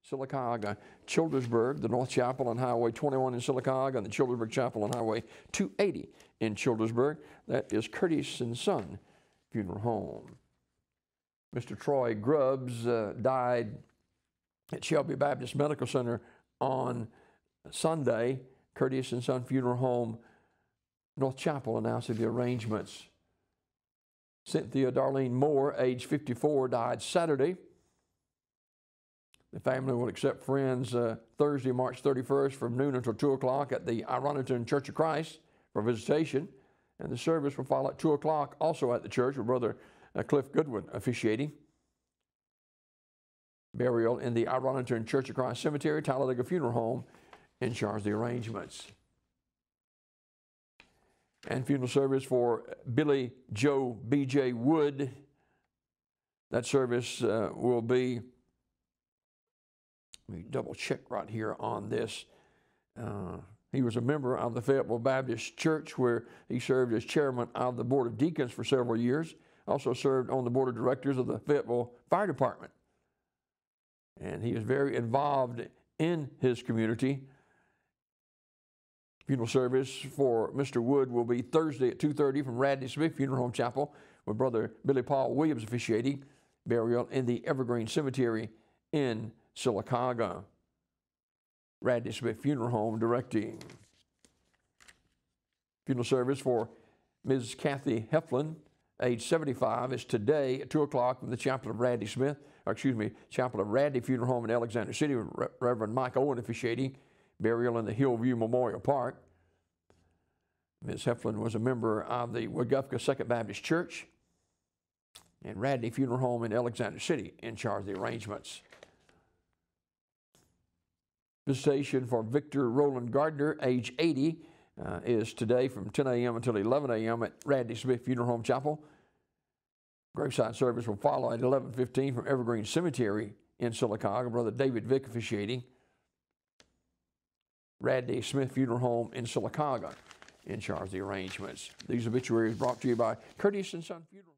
Sylacauga, Childersburg, the North Chapel on Highway 21 in Sylacauga, and the Childersburg Chapel on Highway 280 in Childersburg. That is Curtis and Son Funeral Home. Mr. Troy Grubbs died at Shelby Baptist Medical Center on Sunday. Curtis and Son Funeral Home, North Chapel, announcing the arrangements. Cynthia Darlene Moore, age 54, died Saturday. The family will accept friends Thursday, March 31st from noon until 2 o'clock at the Ironton Church of Christ for visitation. And the service will follow at 2 o'clock also at the church with Brother Cliff Goodwin officiating. Burial in the Ironton Church of Christ Cemetery, Talladega Funeral Home in charge of the arrangements. And funeral service for Billy Joe B.J. Wood. That service will be, let me double check right here on this. He was a member of the Fayetteville Baptist Church, where he served as chairman of the Board of Deacons for several years. Also served on the Board of Directors of the Fayetteville Fire Department. And he is very involved in his community. Funeral service for Mr. Wood will be Thursday at 2:30 from Radley Smith Funeral Home Chapel with Brother Billy Paul Williams officiating. Burial in the Evergreen Cemetery in Sylacauga. Radley Smith Funeral Home directing. Funeral service for Ms. Kathy Heflin, age 75, is today at 2 o'clock from the Chapel of Radley Smith, Chapel of Radley Funeral Home in Alexander City with Reverend Mike Owen officiating. Burial in the Hillview Memorial Park. Ms. Heflin was a member of the Weguffka Second Baptist Church and Radley Funeral Home in Alexander City in charge of the arrangements. Visitation for Victor Roland Gardner, age 80, is today from 10 a.m. until 11 a.m. at Radley Smith Funeral Home Chapel. Graveside service will follow at 11:15 from Evergreen Cemetery in Sylacauga. Brother David Vick officiating. Radley Smith Funeral Home in Sylacauga in charge of the arrangements. These obituaries brought to you by Curtis and Son Funeral.